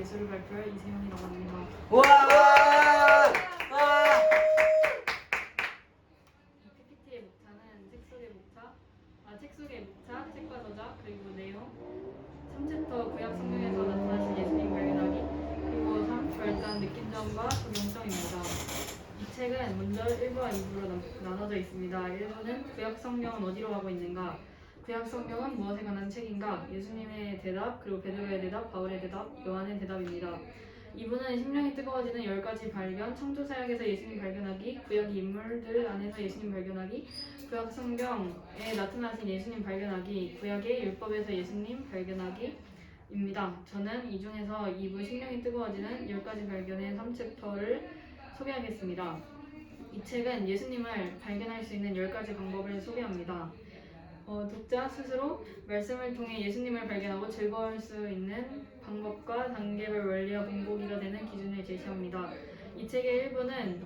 예술을 발표할 이세영이라고 합니다. 와! PPT의 목차는 책 속의 목차, 책과 저자, 그리고 내용, 3챕터 구약 성경에서 나타나신 예수님 발견하기, 그리고 3. 결단, 느낀점과 적용점입니다. 이 책은 먼저 1부와 2부로 나눠져 있습니다. 1부는 구약 성경은 어디로 가고 있는가? 구약 성경은 무엇에 관한 책인가? 예수님의 대답, 그리고 베드로의 대답, 바울의 대답, 요한의 대답입니다. 2부는 심령이 뜨거워지는 10가지 발견, 창조사역에서 예수님 발견하기, 구약 인물들 안에서 예수님 발견하기, 구약 성경에 나타나신 예수님 발견하기, 구약의 율법에서 예수님 발견하기입니다. 저는 이 중에서 2부 심령이 뜨거워지는 10가지 발견의 3챕터를 소개하겠습니다. 이 책은 예수님을 발견할 수 있는 10가지 방법을 소개합니다. 독자 스스로 말씀을 통해 예수님을 발견하고 즐거워할 수 있는 방법과 단계별 원리와 본보기가 되는 기준을 제시합니다. 이 책의 일부는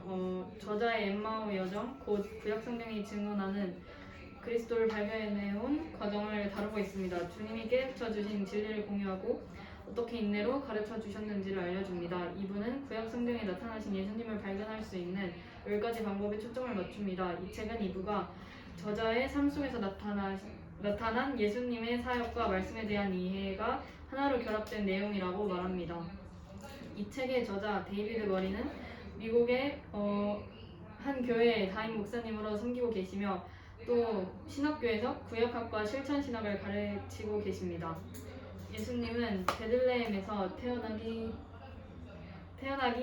저자의 엠마오 여정, 곧 구약 성경이 증언하는 그리스도를 발견해온 과정을 다루고 있습니다. 주님이 깨우쳐 주신 진리를 공유하고 어떻게 인내로 가르쳐 주셨는지를 알려줍니다. 2부는 구약 성경에 나타나신 예수님을 발견할 수 있는 10가지 방법에 초점을 맞춥니다. 이 책은 2부가 저자의 삶 속에서 나타난 예수님의 사역과 말씀에 대한 이해가 하나로 결합된 내용이라고 말합니다. 이 책의 저자 데이비드 머리는 미국의 한 교회의 담임 목사님으로 섬기고 계시며 또 신학교에서 구약학과 실천신학을 가르치고 계십니다. 예수님은 베들레헴에서 태어나기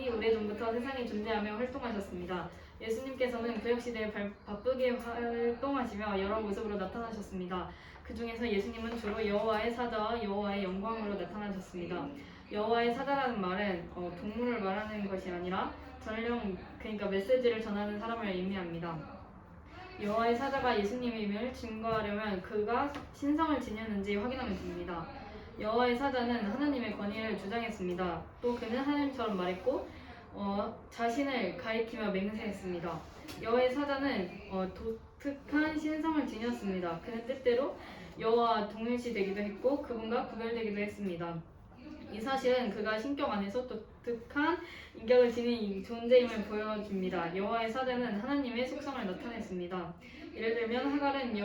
오래전부터 세상에 존재하며 활동하셨습니다. 예수님께서는 구약시대에 바쁘게 활동하시며 여러 모습으로 나타나셨습니다. 그 중에서 예수님은 주로 여호와의 사자와 여호와의 영광으로 나타나셨습니다. 여호와의 사자라는 말은 동물을 말하는 것이 아니라 전령, 그러니까 메시지를 전하는 사람을 의미합니다. 여호와의 사자가 예수님임을 증거하려면 그가 신성을 지녔는지 확인하면 됩니다. 여호와의 사자는 하나님의 권위를 주장했습니다. 또 그는 하나님처럼 말했고 자신을 가리키며 맹세했습니다. 여호와의 사자는 독특한 신성을 지녔습니다. 그는 때때로 여호와와 동일시되기도 했고 그분과 구별되기도 했습니다. 이 사실은 그가 신격 안에서 독특한 인격을 지닌 존재임을 보여줍니다. 여호와의 사자는 하나님의 속성을 나타냈습니다. 예를 들면 하갈은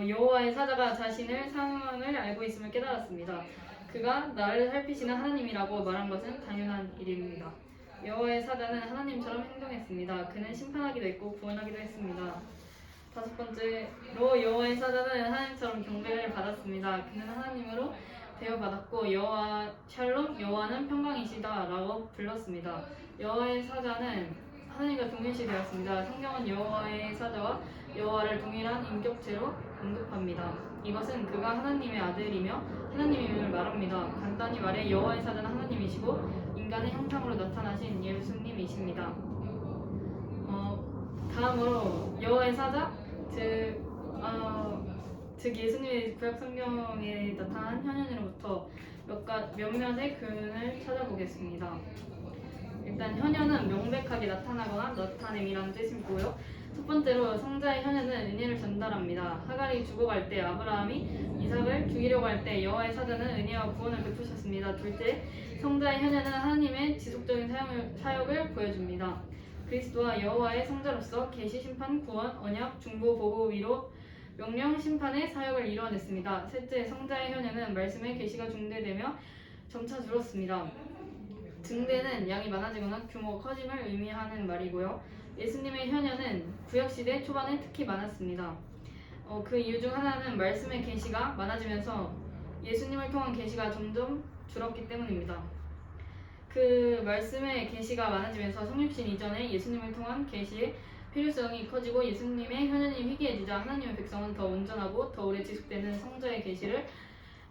여호와의 사자가 자신의 상황을 알고 있음을 깨달았습니다. 그가 나를 살피시는 하나님이라고 말한 것은 당연한 일입니다. 여호와의 사자는 하나님처럼 행동했습니다. 그는 심판하기도 했고 구원하기도 했습니다. 5번째로 여호와의 사자는 하나님처럼 경배를 받았습니다. 그는 하나님으로 대여받았고 여호와 샬롬, 여호와는 평강이시다라고 불렀습니다. 여호와의 사자는 하나님과 동일시 되었습니다. 성경은 여호와의 사자와 여호와를 동일한 인격체로 언급합니다. 이것은 그가 하나님의 아들이며 하나님임을 말합니다. 간단히 말해 여호와의 사자는 하나님이시고 인간의 형상으로 나타나신 예수님이십니다. 다음으로 여호와의 사자, 즉 예수님의 구약 성경에 나타난 현현으로부터 몇몇의 교훈을 찾아보겠습니다. 일단 현현은 명백하게 나타나거나 나타냄이라는 뜻이고요. 첫 번째로 성자의 현현은 은혜를 전달합니다. 하갈이 죽어갈 때 아브라함이 이삭을 죽이려고 할 때 여호와의 사자는 은혜와 구원을 베푸셨습니다. 둘째, 성자의 현현은 하나님의 지속적인 사역을 보여줍니다. 그리스도와 여호와의 성자로서 계시, 심판, 구원, 언약, 중보, 보호, 위로, 명령, 심판의 사역을 이루어냈습니다. 셋째, 성자의 현현은 말씀의 계시가 중대되며 점차 줄었습니다. 증대는 양이 많아지거나 규모가 커짐을 의미하는 말이고요. 예수님의 현현은 구약시대 초반에 특히 많았습니다. 그 이유 중 하나는 말씀의 계시가 많아지면서 예수님을 통한 계시가 점점 줄었기 때문입니다. 그 말씀의 계시가 많아지면서 성육신 이전에 예수님을 통한 계시의 필요성이 커지고 예수님의 현현이 희귀해지자 하나님의 백성은 더 온전하고 더 오래 지속되는 성자의 계시를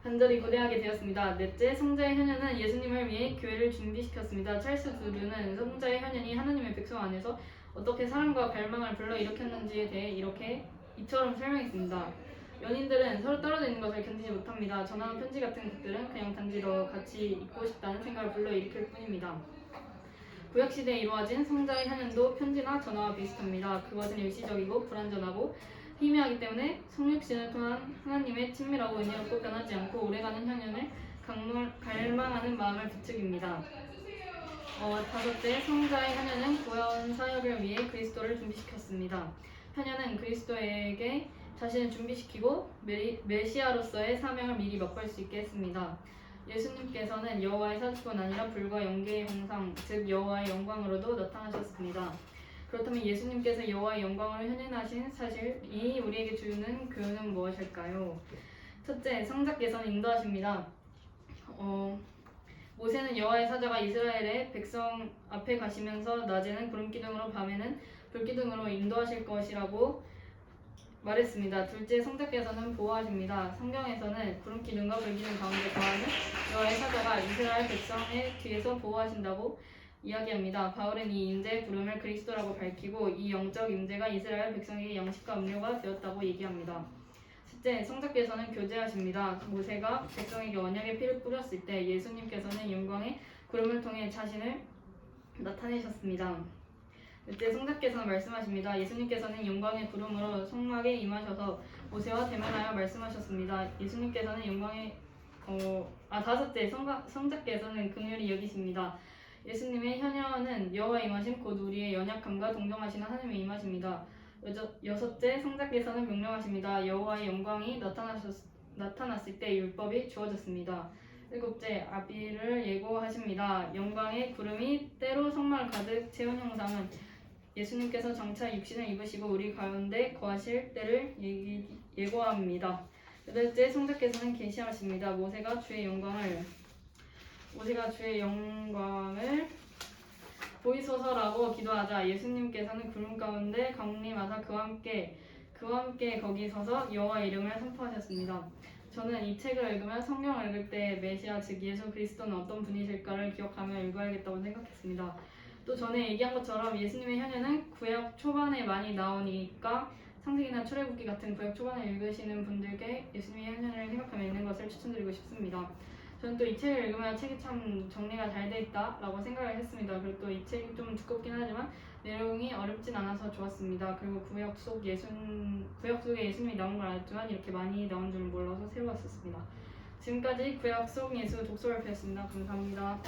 간절히 고대하게 되었습니다. 넷째, 성자의 현현은 예수님을 위해 교회를 준비시켰습니다. 찰스 두르는 성자의 현현이 하나님의 백성 안에서 어떻게 사랑과 갈망을 불러일으켰는지에 대해 이처럼 설명했습니다. 연인들은 서로 떨어져 있는 것을 견디지 못합니다. 전화나 편지 같은 것들은 그냥 단지 더 같이 있고 싶다는 생각을 불러일으킬 뿐입니다. 구약시대에 이루어진 성자의 현현도 편지나 전화와 비슷합니다. 그것은 일시적이고 불완전하고 희미하기 때문에 성육신을 통한 하나님의 친밀하고 은혜롭고 변하지 않고 오래가는 현현을 갈망하는 마음을 부추깁니다. 다섯째, 성자의 현현은 구원 사역을 위해 그리스도를 준비시켰습니다. 현현은 그리스도에게 자신을 준비시키고 메시아로서의 사명을 미리 맛볼 수 있게 했습니다. 예수님께서는 여호와의 사자뿐 아니라 불과 영계의 형상, 즉 여호와의 영광으로도 나타나셨습니다. 그렇다면 예수님께서 여호와의 영광을 현현하신 사실이 우리에게 주는 교훈은 무엇일까요? 첫째, 성자께서는 인도하십니다. 모세는 여호와의 사자가 이스라엘의 백성 앞에 가시면서 낮에는 구름기둥으로 밤에는 불기둥으로 인도하실 것이라고 말했습니다. 둘째, 성자께서는 보호하십니다. 성경에서는 구름기둥과 불기둥 가운데 거하는 여호와의 사자가 이스라엘 백성의 뒤에서 보호하신다고 이야기합니다. 바울은 이 임재의 부름을 그리스도라고 밝히고 이 영적 임재가 이스라엘 백성에게 양식과 음료가 되었다고 얘기합니다. 셋째, 성자께서는 교제하십니다. 모세가 백성에게 언약의 피를 뿌렸을 때 예수님께서는 영광의 구름을 통해 자신을 나타내셨습니다. 넷째, 성자께서는 말씀하십니다. 예수님께서는 영광의 구름으로 성막에 임하셔서 모세와 대면하여 말씀하셨습니다. 예수님께서는 다섯째, 성자께서는 긍휼히 여기십니다. 예수님의 현현은 여호와의 임하심 곧 우리의 연약함과 동정하시는 하나님의 임하십니다. 여섯째, 성자께서는 명령하십니다. 여호와의 영광이 나타났을 때 율법이 주어졌습니다. 일곱째, 아비를 예고하십니다. 영광의 구름이 때로 성막을 가득 채운 형상은 예수님께서 장차 육신을 입으시고 우리 가운데 거하실 때를 예고합니다. 여덟째, 성자께서는 계시하십니다. 모세가 주의 영광을 보이소서라고 기도하자 예수님께서는 구름 가운데 강림하사 그와 함께 거기 서서 여호와의 이름을 선포하셨습니다. 저는 이 책을 읽으며 성경을 읽을 때 메시아 즉 예수 그리스도는 어떤 분이실까를 기억하며 읽어야겠다고 생각했습니다. 또 전에 얘기한 것처럼 예수님의 현현은 구약 초반에 많이 나오니까 창세기나 출애굽기 같은 구약 초반을 읽으시는 분들께 예수님의 현현을 생각하며 읽는 것을 추천드리고 싶습니다. 저는 또 이 책을 읽으면 책이 참 정리가 잘 돼 있다라고 생각을 했습니다. 그리고 또 이 책이 좀 두껍긴 하지만 내용이 어렵진 않아서 좋았습니다. 그리고 구약 속에 예수님이 나온 걸 알았지만 이렇게 많이 나온 줄 몰라서 새로웠었습니다. 지금까지 구약 속 예수 독서월표였습니다. 감사합니다.